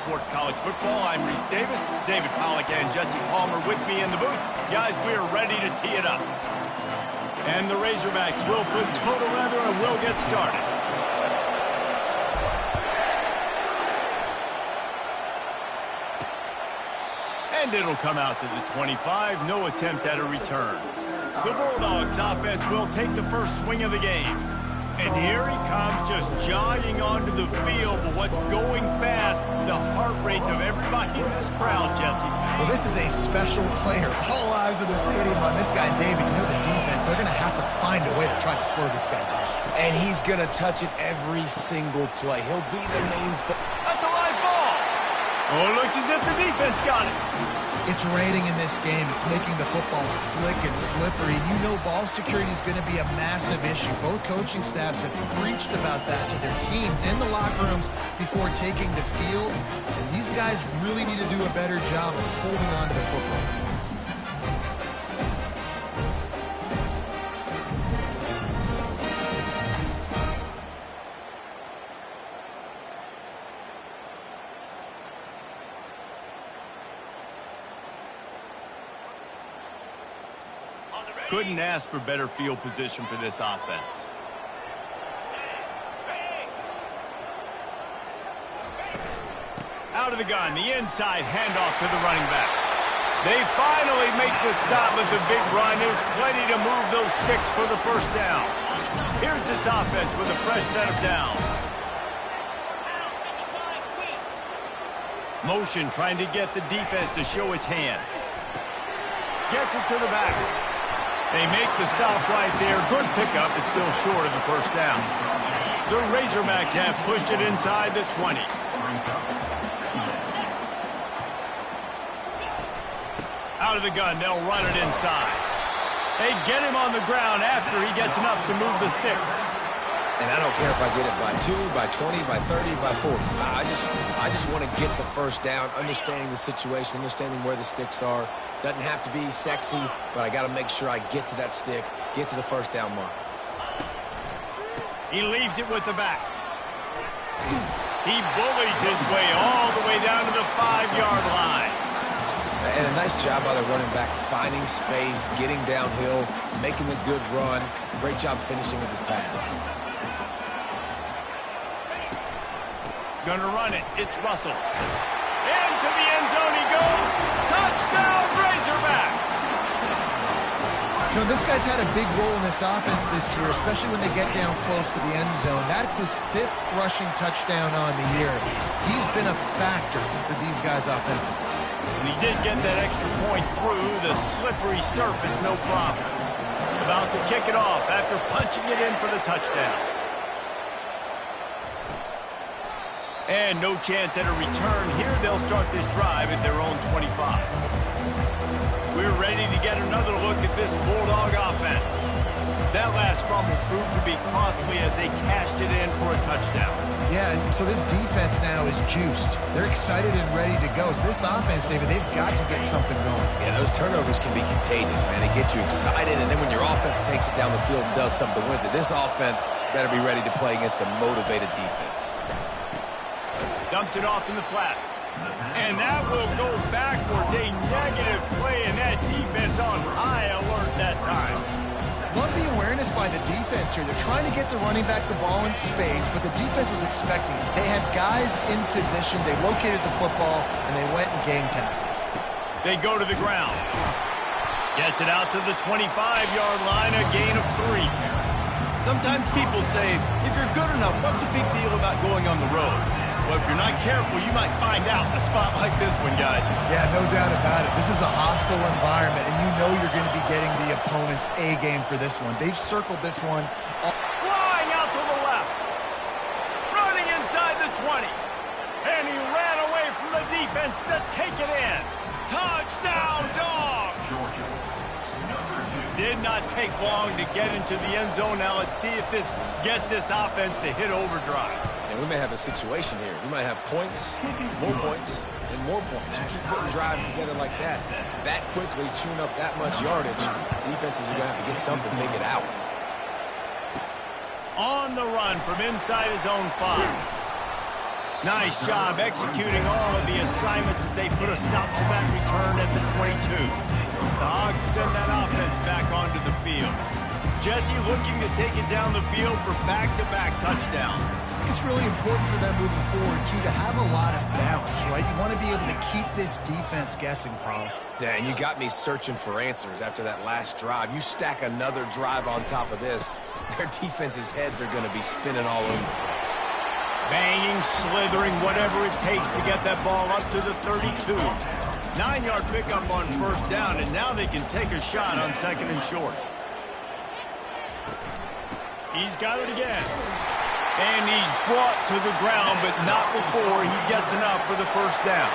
Sports College Football. I'm Reese Davis, David Pollack, and Jesse Palmer with me in the booth. Guys, we are ready to tee it up. And the Razorbacks will put total leather and will get started. And it'll come out to the 25. No attempt at a return. The Bulldogs offense will take the first swing of the game. And here he comes, just jogging onto the field. But what's going fast, the heart rates of everybody in this crowd, Jesse. Well, this is a special player. All eyes in the stadium on this guy, David. You know the defense, they're going to have to find a way to try to slow this guy down. And he's going to touch it every single play. He'll be the main... That's a live ball. Oh, it looks as if the defense got it. It's raining in this game. It's making the football slick and slippery. You know ball security is going to be a massive issue. Both coaching staffs have preached about that to their teams in the locker rooms before taking the field. And these guys really need to do a better job of holding on to the football. Couldn't ask for better field position for this offense. Out of the gun, the inside handoff to the running back. They finally make the stop with the big run. There's plenty to move those sticks for the first down. Here's this offense with a fresh set of downs. Motion trying to get the defense to show his hand. Gets it to the back. They make the stop right there. Good pickup. It's still short of the first down. The Razorbacks have pushed it inside the 20. Out of the gun, they'll run it inside. They get him on the ground after he gets enough to move the sticks. And I don't care if I get it by 2, by 20, by 30, by 40. I just want to get the first down, understanding the situation, understanding where the sticks are. Doesn't have to be sexy, but I got to make sure I get to that stick, get to the first down mark. He leaves it with the back. He bullies his way all the way down to the 5-yard line. And a nice job by the running back, finding space, getting downhill, making a good run. Great job finishing with his pads. Gonna run it. It's Russell. Into the end zone he goes. Touchdown, Razorbacks! You know, this guy's had a big role in this offense this year, especially when they get down close to the end zone. That's his 5th rushing touchdown on the year. He's been a factor for these guys offensively. And he did get that extra point through the slippery surface, no problem. About to kick it off after punching it in for the touchdown. And no chance at a return here. They'll start this drive at their own 25. We're ready to get another look at this Bulldog offense. That last fumble proved to be costly as they cashed it in for a touchdown. Yeah, and so this defense now is juiced. They're excited and ready to go. So this offense, David, they've got to get something going. Yeah, those turnovers can be contagious, man. They get you excited, and then when your offense takes it down the field and does something with it, this offense better be ready to play against a motivated defense. Dumps it off in the flats. And that will go backwards. A negative play, and that defense on high alert that time. Love the awareness by the defense here. They're trying to get the running back the ball in space, but the defense was expecting it. They had guys in position. They located the football, and they went and game tackled. They go to the ground. Gets it out to the 25-yard line, a gain of 3. Sometimes people say, if you're good enough, what's the big deal about going on the road? Well, if you're not careful, you might find out in a spot like this one, guys. Yeah, no doubt about it. This is a hostile environment, and you know you're going to be getting the opponent's A-game for this one. They've circled this one. Flying out to the left. Running inside the 20. And he ran away from the defense to take it in. Touchdown, Dogs! Did not take long to get into the end zone. Now let's see if this gets this offense to hit overdrive. And we may have a situation here. We might have points, and more points. You keep putting drives together like that, that quickly, tune up that much yardage, defenses are going to have to get something to get out. On the run from inside his own 5. Nice job executing all of the assignments as they put a stop to that return at the 22. The Hogs send that offense back onto the field. Jesse looking to take it down the field for back-to-back touchdowns. It's really important for them moving forward, too, to have a lot of balance, right? You want to be able to keep this defense guessing, Paul. Yeah, and you got me searching for answers after that last drive. You stack another drive on top of this, their defense's heads are going to be spinning all over the place. Banging, slithering, whatever it takes to get that ball up to the 32. 9-yard pickup on first down, and now they can take a shot on second and short. He's got it again. And he's brought to the ground, but not before he gets enough for the first down.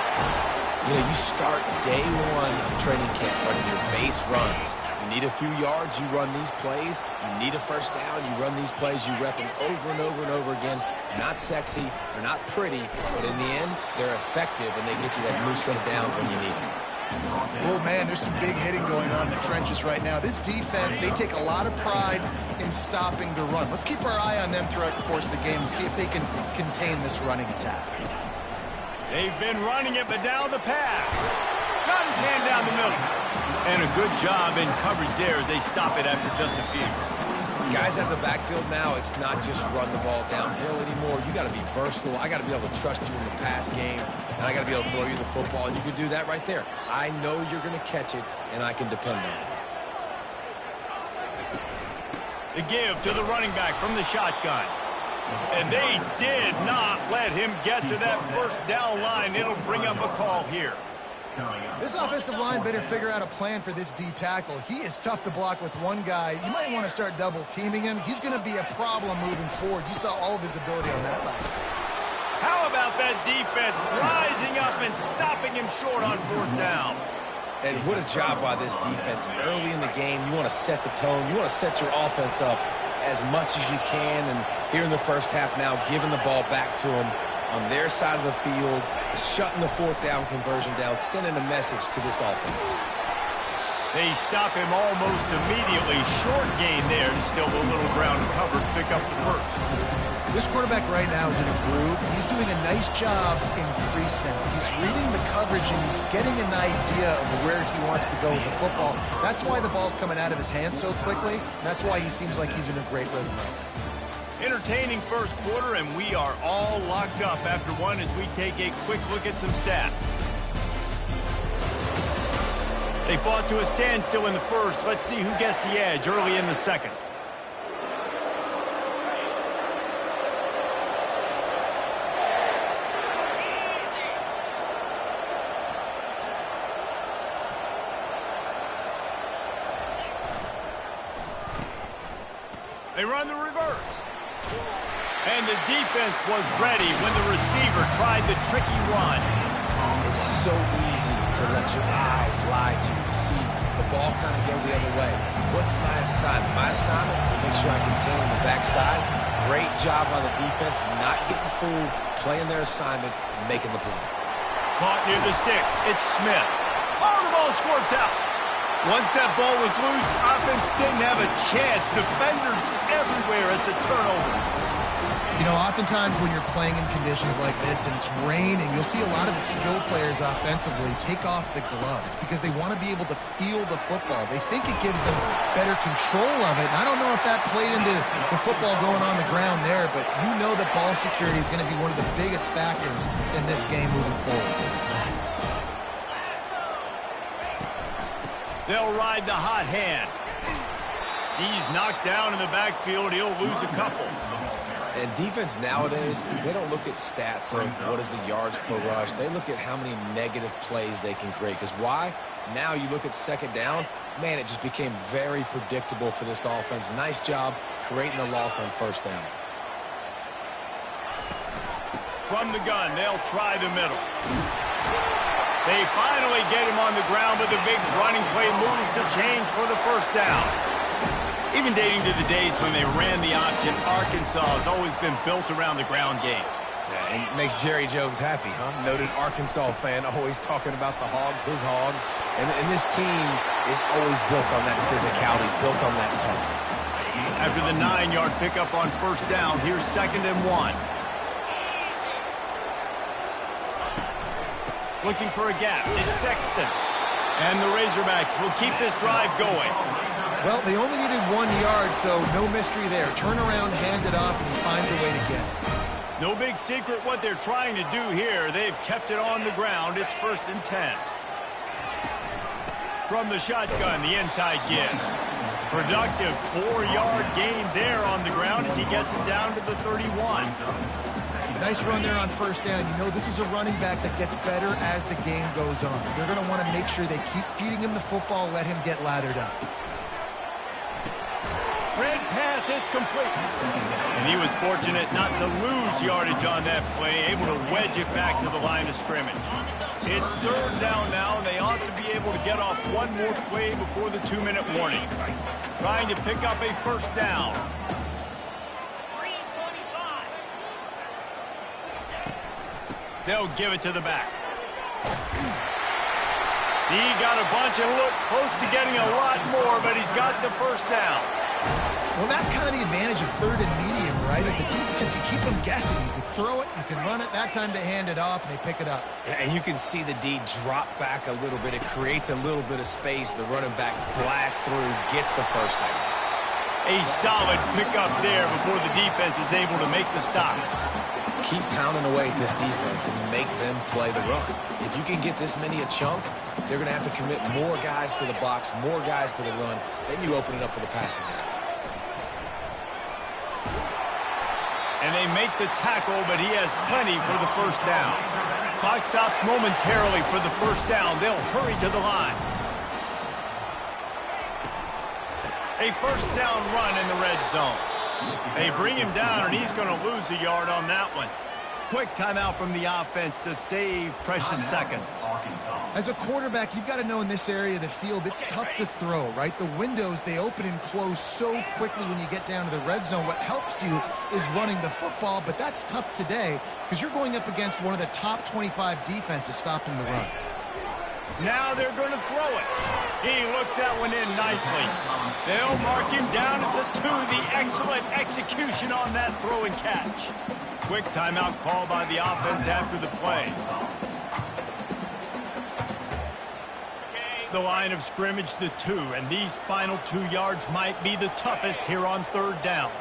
You know, you start day one of training camp running your base runs. You need a few yards, you run these plays. You need a first down, you run these plays. You rep them over and over and over again. Not sexy, they're not pretty, but in the end, they're effective, and they get you that blue set of downs when you need them. Oh, man, there's some big hitting going on in the trenches right now. This defense, they take a lot of pride in stopping the run. Let's keep our eye on them throughout the course of the game and see if they can contain this running attack. They've been running it, but now the pass. Got his man down the middle. And a good job in coverage there as they stop it after just a few. Guys out of the backfield now, it's not just run the ball downhill anymore. You got to be versatile. I got to be able to trust you in the pass game, and I got to be able to throw you the football, and you can do that right there. I know you're going to catch it, and I can depend on it. The give to the running back from the shotgun. And they did not let him get to that first down line. It'll bring up a call here. This offensive line better figure out a plan for this D tackle. He is tough to block with one guy. You might want to start double teaming him. He's going to be a problem moving forward. You saw all of his ability on that last play. How about that defense rising up and stopping him short on fourth down? And what a job by this defense. Early in the game, you want to set the tone. You want to set your offense up as much as you can. And here in the first half now, giving the ball back to them on their side of the field, shutting the fourth down conversion down, sending a message to this offense. They stop him almost immediately. Short gain there, and still a little ground covered to pick up the first. This quarterback right now is in a groove. He's doing a nice job in crease now. He's reading the coverage, and he's getting an idea of where he wants to go with the football. That's why the ball's coming out of his hands so quickly. That's why he seems like he's in a great rhythm right now. Entertaining first quarter, and we are all locked up after one as we take a quick look at some stats. They fought to a standstill in the first. Let's see who gets the edge early in the second. They run the reverse. And the defense was ready when the receiver tried the tricky run. It's so easy to let your eyes lie to you. See the ball kind of go the other way. What's my assignment? My assignment is to make sure I contain the backside. Great job on the defense, not getting fooled, playing their assignment, and making the play. Caught near the sticks. It's Smith. Oh, the ball squirts out. Once that ball was loose, offense didn't have a chance. Defenders everywhere. It's a turnover. You know, oftentimes when you're playing in conditions like this and it's raining, you'll see a lot of the skill players offensively take off the gloves because they want to be able to feel the football. They think it gives them better control of it. And I don't know if that played into the football going on the ground there, but you know that ball security is going to be one of the biggest factors in this game moving forward. They'll ride the hot hand. He's knocked down in the backfield. He'll lose a couple. And defense nowadays, they don't look at stats of what is the yards per rush. They look at how many negative plays they can create. Because why? Now you look at second down, man, it just became very predictable for this offense. Nice job creating the loss on first down. From the gun, they'll try the middle. They finally get him on the ground, but the big running play moves the chains for the first down. Even dating to the days when they ran the option, Arkansas has always been built around the ground game. Yeah, and it makes Jerry Jones happy, huh? Noted Arkansas fan, always talking about the Hogs, his Hogs. And this team is always built on that physicality, built on that toughness. After the 9-yard pickup on first down, here's 2nd and 1. Looking for a gap. It's Sexton. And the Razorbacks will keep this drive going. Well, they only needed 1 yard, so no mystery there. Turn around, hand it off, and he finds a way to get it. No big secret what they're trying to do here. They've kept it on the ground. It's 1st and 10. From the shotgun, the inside give. Productive 4-yard gain there on the ground as he gets it down to the 31. Nice run there on 1st down. You know this is a running back that gets better as the game goes on. So they're going to want to make sure they keep feeding him the football, let him get lathered up. Red pass, it's complete. And he was fortunate not to lose yardage on that play, able to wedge it back to the line of scrimmage. It's 3rd down now, and they ought to be able to get off one more play before the 2-minute warning. Trying to pick up a 1st down. They'll give it to the back. He got a bunch and looked close to getting a lot more, but he's got the 1st down. Well, that's kind of the advantage of 3rd and medium, right? Is the defense, you keep them guessing. You can throw it, you can run it. That time they hand it off, and they pick it up. Yeah, and you can see the D drop back a little bit. It creates a little bit of space. The running back blasts through, gets the 1st down. A solid pickup there before the defense is able to make the stop. Keep pounding away at this defense and make them play the run. If you can get this many a chunk, they're going to have to commit more guys to the box, more guys to the run. Then you open it up for the passing game. And they make the tackle, but he has plenty for the 1st down. Clock stops momentarily for the 1st down. They'll hurry to the line. A 1st down run in the red zone. They bring him down, and he's going to lose a yard on that one. Quick timeout from the offense to save precious seconds. As a quarterback, you've got to know in this area of the field, it's tough to throw, right? The windows, they open and close so quickly when you get down to the red zone. What helps you is running the football, but that's tough today because you're going up against one of the top 25 defenses stopping the run. Now they're going to throw it. He looks that one in nicely. They'll mark him down at the 2. The excellent execution on that throw and catch. Quick timeout call by the offense after the play. The line of scrimmage, the 2, and these final 2 yards might be the toughest here on 3rd down.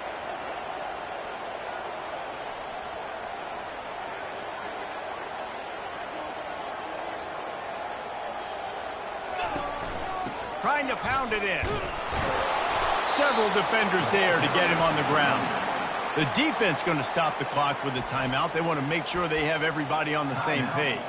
Trying to pound it in. Several defenders there to get him on the ground. The defense going to stop the clock with a timeout. They want to make sure they have everybody on the same page.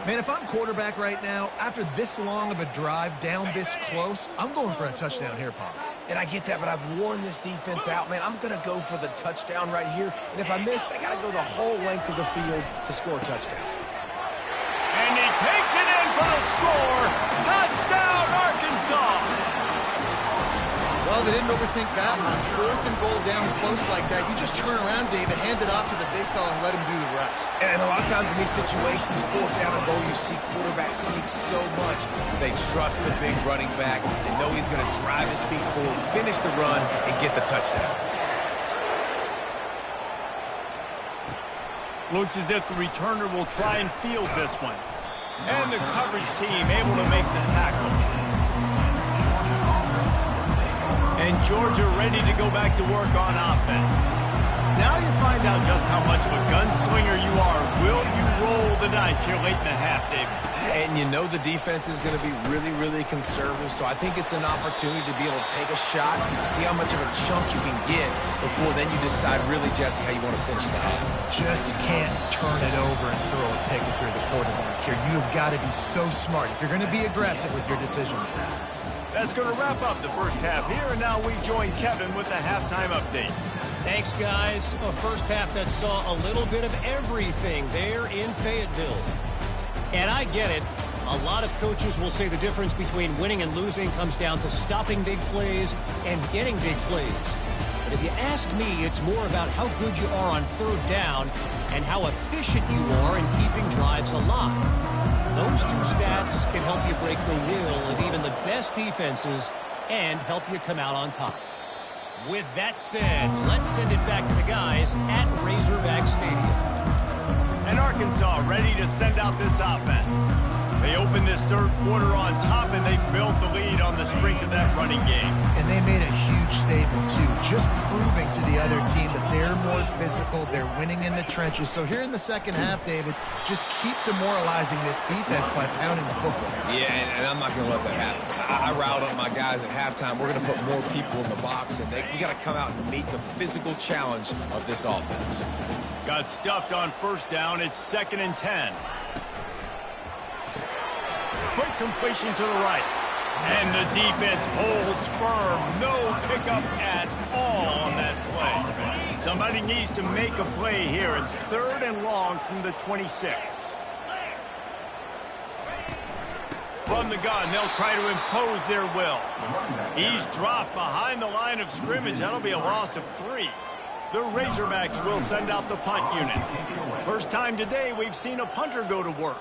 Man, if I'm quarterback right now, after this long of a drive down this close, I'm going for a touchdown here, Paul. And I get that, but I've worn this defense out, man. I'm going to go for the touchdown right here. And if I miss, they got to go the whole length of the field to score a touchdown. And he takes it in for the score. Touchdown, Arkansas. Well, they didn't overthink that one. 4th and goal down close like that. You just turn around, David, hand it off to the big fella and let him do the rest. And a lot of times in these situations, 4th down and goal, you see quarterbacks sneak so much. They trust the big running back. They know he's going to drive his feet forward, finish the run, and get the touchdown. Looks as if the returner will try and field this one. And the coverage team able to make the tackle. And Georgia ready to go back to work on offense. Now you find out just how much of a gunslinger you are. Will you roll the dice here late in the half, David? And you know the defense is going to be really, really conservative, so I think it's an opportunity to be able to take a shot, see how much of a chunk you can get before then you decide really, Jesse, how you want to finish the half. Just can't turn it over and throw a pick if you're the quarterback here. You've got to be so smart if you're going to be aggressive with your decision. That's going to wrap up the first half here, and now we join Kevin with the halftime update. Thanks, guys. A first half that saw a little bit of everything there in Fayetteville. And I get it. A lot of coaches will say the difference between winning and losing comes down to stopping big plays and getting big plays. But if you ask me, it's more about how good you are on 3rd down and how efficient you are in keeping drives alive. Those 2 stats can help you break the will of even the best defenses and help you come out on top. With that said, let's send it back to the guys at Razorback Stadium. And our Arkansas ready to send out this offense. They opened this third quarter on top, and they built the lead on the strength of that running game. And they made a huge statement, too, just proving to the other team that they're more physical, they're winning in the trenches. So here in the second half, David, just keep demoralizing this defense by pounding the football. Yeah, and I'm not going to let that happen. I riled up my guys at halftime. We're going to put more people in the box, and we got to come out and meet the physical challenge of this offense. Got stuffed on first down. It's 2nd and 10. Quick completion to the right. And the defense holds firm. No pickup at all on that play. Somebody needs to make a play here. It's 3rd and long from the 26. From the gun, they'll try to impose their will. He's dropped behind the line of scrimmage. That'll be a loss of 3. The Razorbacks will send out the punt unit. First time today we've seen a punter go to work.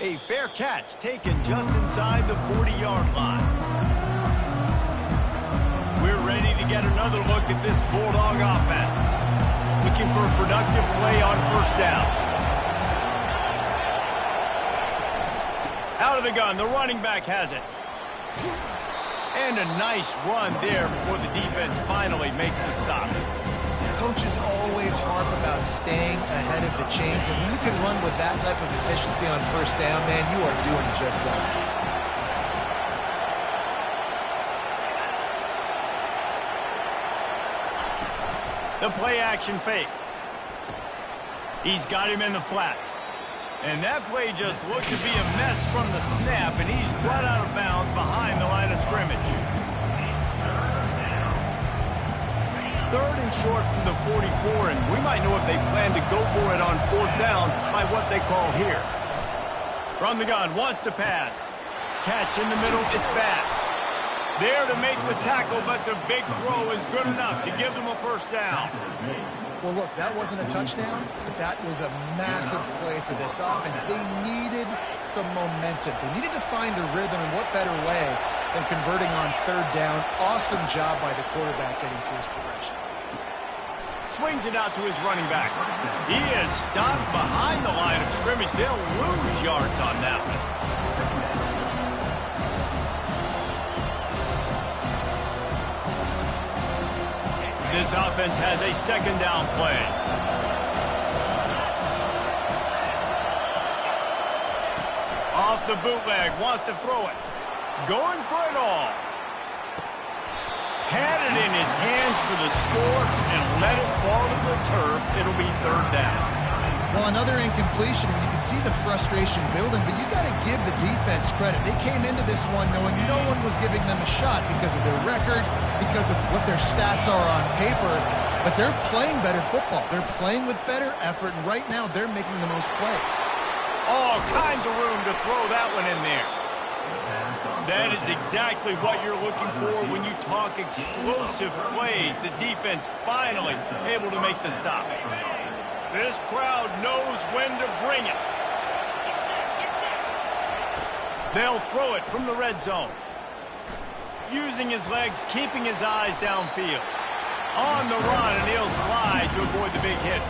A fair catch taken just inside the 40-yard line. We're ready to get another look at this Bulldog offense. Looking for a productive play on first down. Out of the gun, the running back has it. And a nice run there before the defense finally makes the stop. Coaches always harp about staying ahead of the chains, and when you can run with that type of efficiency on first down, man, you are doing just that. The play action fake. He's got him in the flat. And that play just looked to be a mess from the snap, and he's run out of bounds behind the line of scrimmage. 3rd and short from the 44, and we might know if they plan to go for it on 4th down by what they call here. From the gun, wants to pass. Catch in the middle, it's Bass. There to make the tackle, but the big throw is good enough to give them a first down. Well, look, that wasn't a touchdown, but that was a massive play for this offense. They needed some momentum. They needed to find a rhythm, and what better way than converting on 3rd down. Awesome job by the quarterback getting through his progression. Swings it out to his running back. He is stopped behind the line of scrimmage. They'll lose yards on that one. This offense has a 2nd down play. Off the bootleg, wants to throw it. Going for it all. Had it in his hands for the score and let it fall to the turf. It'll be 3rd down. Well, another incompletion, and you can see the frustration building, but you got to give the defense credit. They came into this one knowing no one was giving them a shot because of their record, because of what their stats are on paper, but they're playing better football. They're playing with better effort, and right now they're making the most plays. All kinds of room to throw that one in there. That is exactly what you're looking for when you talk explosive plays. The defense finally able to make the stop. This crowd knows when to bring it. They'll throw it from the red zone. Using his legs, keeping his eyes downfield. On the run, and he'll slide to avoid the big hit.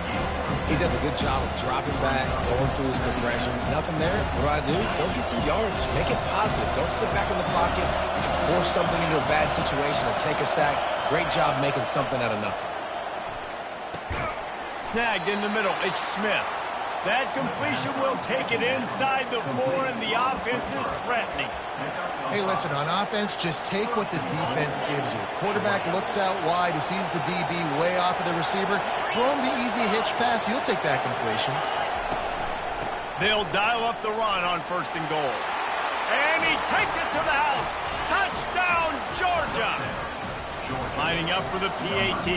He does a good job of dropping back, going through his progressions. Nothing there. What do? Go get some yards. Make it positive. Don't sit back in the pocket and force something into a bad situation or take a sack. Great job making something out of nothing. Snagged in the middle. It's Smith. That completion will take it inside the 4, and the offense is threatening. Hey, listen, on offense, just take what the defense gives you. Quarterback looks out wide. He sees the DB way off of the receiver. Throw him the easy hitch pass. You'll take that completion. They'll dial up the run on 1st and goal. And he takes it to the house. Touchdown, Georgia. Lining up for the PAT.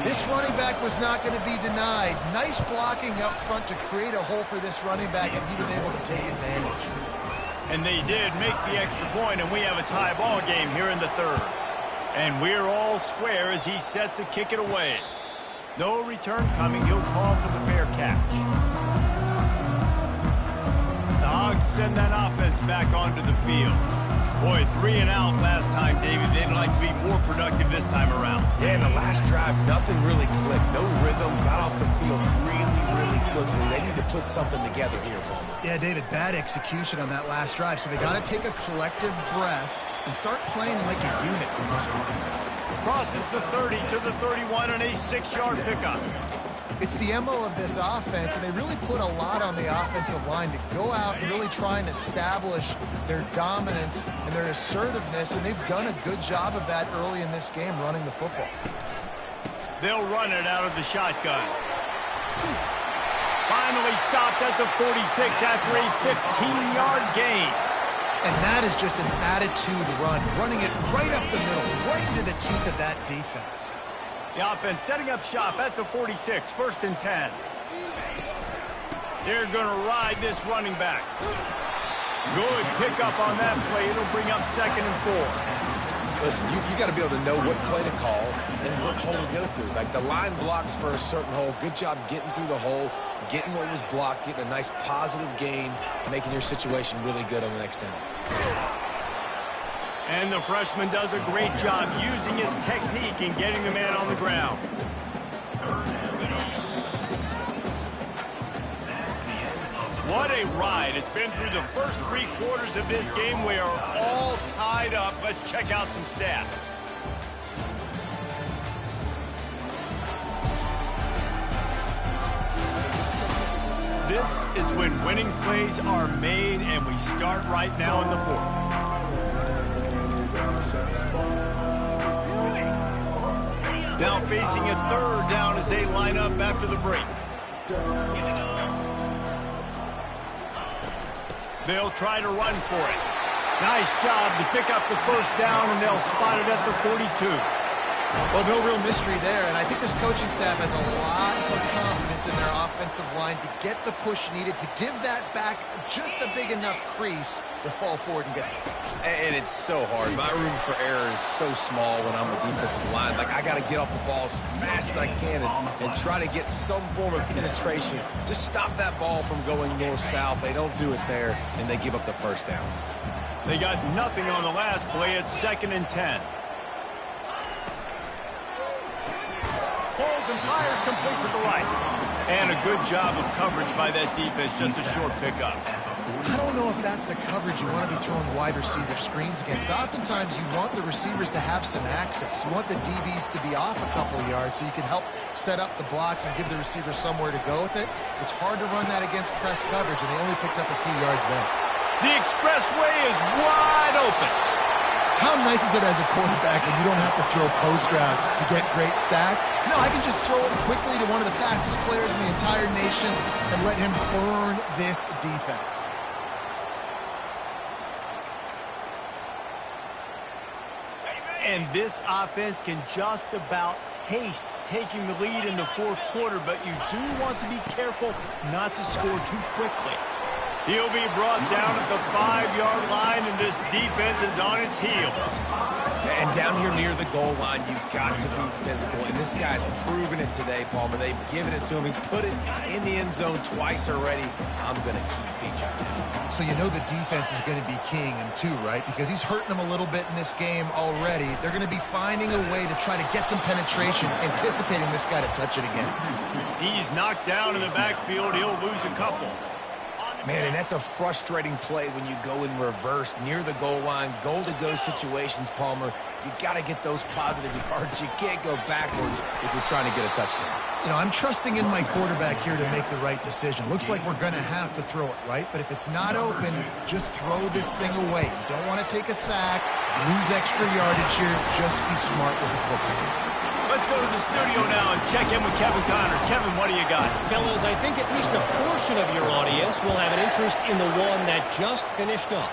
This running back was not going to be denied. Nice blocking up front to create a hole for this running back, and he was able to take advantage. And they did make the extra point, and we have a tie ball game here in the 3rd. And we're all square as he's set to kick it away. No return coming. He'll call for the fair catch. The Hogs send that offense back onto the field. Boy, 3 and out last time, David. They'd like to be more productive this time around. Yeah, in the last drive, nothing really clicked. No rhythm. Got off the field really quickly. They to put something together here, Palmer. Yeah, David, bad execution on that last drive. So they got to take a collective breath and start playing like a unit from this one. Crosses the 30 to the 31 on a 6-yard pickup. It's the MO of this offense, and they really put a lot on the offensive line to go out and really try and establish their dominance and their assertiveness, and they've done a good job of that early in this game running the football. They'll run it out of the shotgun. Finally stopped at the 46 after a 15-yard gain. And that is just an attitude run, running it right up the middle, right into the teeth of that defense. The offense setting up shop at the 46, 1st and 10. They're going to ride this running back. Good pickup on that play. It'll bring up 2nd and 4. Listen, you got to be able to know what play to call and what hole to go through. Like the line blocks for a certain hole. Good job getting through the hole, getting what was blocked, getting a nice positive gain, making your situation really good on the next down. And the freshman does a great job using his technique and getting the man on the ground. What a ride. It's been through the first 3 quarters of this game. We are all tied up. Let's check out some stats. This is when winning plays are made, and we start right now in the 4th. Now facing a 3rd down as they line up after the break. They'll try to run for it. Nice job to pick up the 1st down, and they'll spot it at the 42. Well, no real mystery there, and I think this coaching staff has a lot of confidence in their offensive line to get the push needed, to give that back just a big enough crease to fall forward and get the first. And it's so hard. My room for error is so small when I'm the defensive line. Like, I got to get off the ball as fast as I can and try to get some form of penetration. Just stop that ball from going north-south. They don't do it there, and they give up the 1st down. They got nothing on the last play. It's 2nd and 10. Holds and fires complete to the right. And a good job of coverage by that defense. Just a short pickup. I don't know if that's the coverage you want to be throwing wide receiver screens against. Oftentimes, you want the receivers to have some access. You want the DBs to be off a couple of yards so you can help set up the blocks and give the receiver somewhere to go with it. It's hard to run that against press coverage, and they only picked up a few yards there. The expressway is wide open. How nice is it as a quarterback when you don't have to throw post routes to get great stats? No, I can just throw it quickly to one of the fastest players in the entire nation and let him burn this defense. And this offense can just about taste taking the lead in the 4th quarter, but you do want to be careful not to score too quickly. He'll be brought down at the 5-yard line, and this defense is on its heels. And down here near the goal line, you've got to be physical. And this guy's proven it today, Palmer. They've given it to him. He's put it in the end zone twice already. I'm going to keep featuring him. So you know the defense is going to be keying him too, right? Because he's hurting them a little bit in this game already. They're going to be finding a way to try to get some penetration, anticipating this guy to touch it again. He's knocked down in the backfield. He'll lose a couple. Man, and that's a frustrating play when you go in reverse near the goal line, goal-to-go situations, Palmer. You've got to get those positive yards. You can't go backwards if you're trying to get a touchdown. You know, I'm trusting in my quarterback here to make the right decision. Looks like we're going to have to throw it, right? But if it's not open, just throw this thing away. You don't want to take a sack, lose extra yardage here. Just be smart with the football. Let's go to the studio now and check in with Kevin Connors. Kevin, what do you got? Fellas, I think at least a portion of your audience will have an interest in the one that just finished up.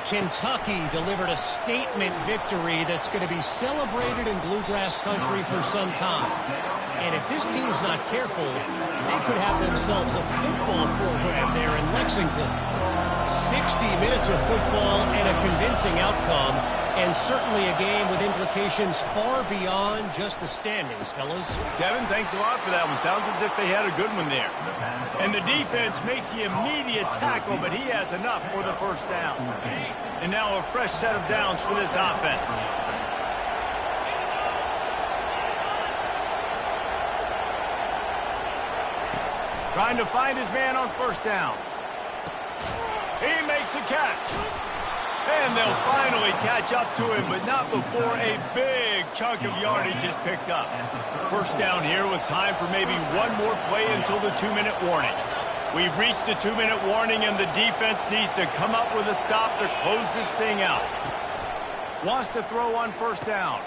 Kentucky delivered a statement victory that's going to be celebrated in Bluegrass country for some time. And if this team's not careful, they could have themselves a football program there in Lexington. 60 minutes of football and a convincing outcome, and certainly a game with implications far beyond just the standings, fellas. Kevin, thanks a lot for that one. Sounds as if they had a good one there. And the defense makes the immediate tackle, but he has enough for the 1st down. And now a fresh set of downs for this offense. trying to find his man on first down. He makes a catch. And they'll finally catch up to him, but not before a big chunk of yardage is picked up. First down here with time for maybe one more play until the 2-minute warning. We've reached the 2-minute warning, and the defense needs to come up with a stop to close this thing out. Wants to throw on first down.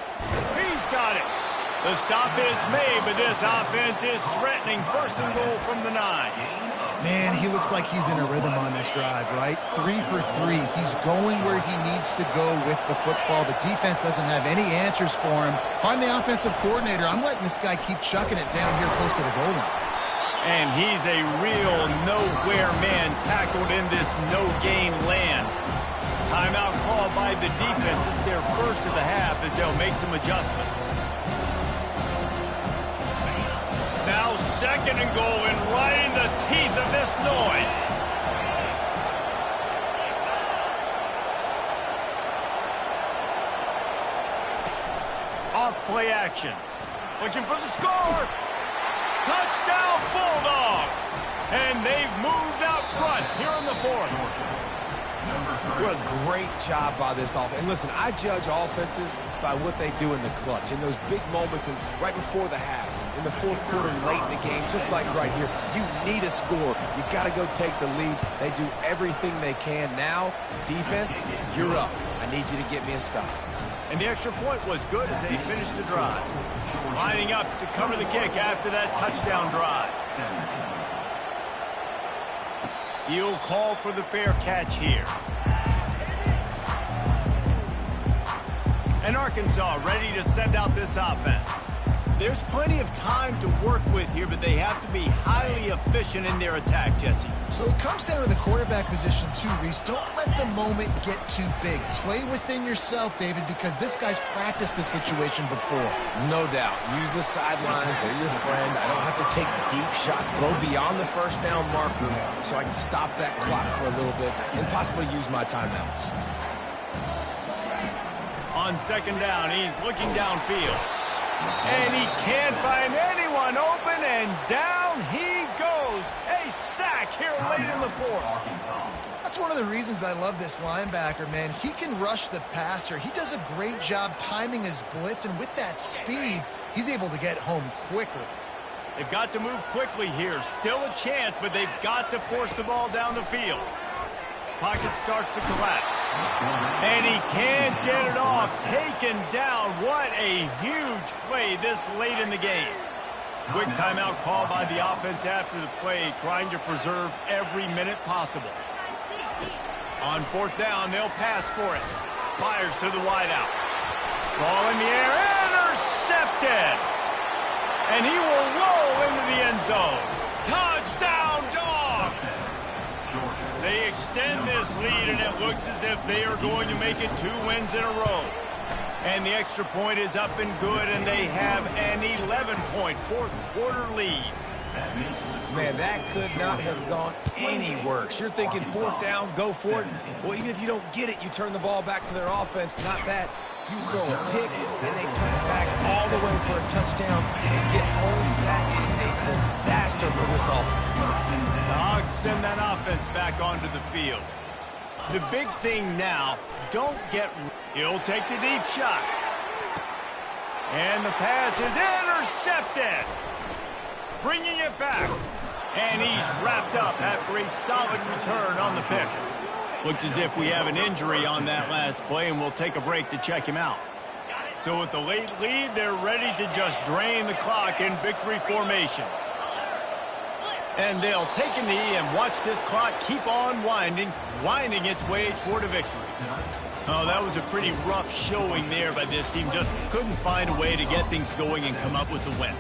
He's got it. The stop is made, but this offense is threatening first and goal from the 9. Man, he looks like he's in a rhythm on this drive, right? 3 for 3. He's going where he needs to go with the football. The defense doesn't have any answers for him. Find the offensive coordinator. I'm letting this guy keep chucking it down here close to the goal line. And he's a real nowhere man tackled in this no-gain land. Timeout called by the defense. It's their first of the half as they'll make some adjustments. Now second and goal, and right in the teeth of this noise. Off play action. Looking for the score. Touchdown Bulldogs. And they've moved out front here in the 4th. What a great job by this offense. And listen, I judge offenses by what they do in the clutch, in those big moments and right before the half, in the 4th quarter, late in the game, just like right here. You need a score. You got to go take the lead. They do everything they can. Now, defense, you're up. I need you to get me a stop. And the extra point was good as they finished the drive. Lining up to cover the kick after that touchdown drive. He'll call for the fair catch here. And Arkansas ready to send out this offense. There's plenty of time to work with here, but they have to be highly efficient in their attack, Jesse. So it comes down to the quarterback position too, Reese. Don't let the moment get too big. Play within yourself, David, because this guy's practiced this situation before. No doubt. Use the sidelines. They're your friend. I don't have to take deep shots. Throw beyond the first down marker so I can stop that clock for a little bit and possibly use my timeouts. On second down, he's looking downfield. And he can't find anyone open, and down he goes. A sack here late in the 4th. That's one of the reasons I love this linebacker, man. He can rush the passer. He does a great job timing his blitz, and with that speed, he's able to get home quickly. They've got to move quickly here. Still a chance, but they've got to force the ball down the field. Pocket starts to collapse. And he can't get it off. Taken down. What a huge play this late in the game. Quick timeout call by the offense after the play, trying to preserve every minute possible. On 4th down, they'll pass for it. Fires to the wideout. Ball in the air. Intercepted. And he will roll into the end zone. Touchdown, Dogs! They extend this lead, and it looks as if they are going to make it 2 wins in a row. And the extra point is up and good, and they have an 11-point 4th quarter lead. Man, that could not have gone any worse. You're thinking 4th down, go for it. Well, even if you don't get it, you turn the ball back to their offense. Not that. You throw a pick, and they turn it back all the way for a touchdown and get points. That is a disaster for this offense. The Hogs send that offense back onto the field. The big thing now, don't get... He'll take the deep shot. And the pass is intercepted. Bringing it back. And he's wrapped up after a solid return on the pick. Looks as if we have an injury on that last play, and we'll take a break to check him out. So with the late lead, they're ready to just drain the clock in victory formation. And they'll take a knee and watch this clock keep on winding its way toward a victory. Oh, that was a pretty rough showing there by this team. Just couldn't find a way to get things going and come up with the win.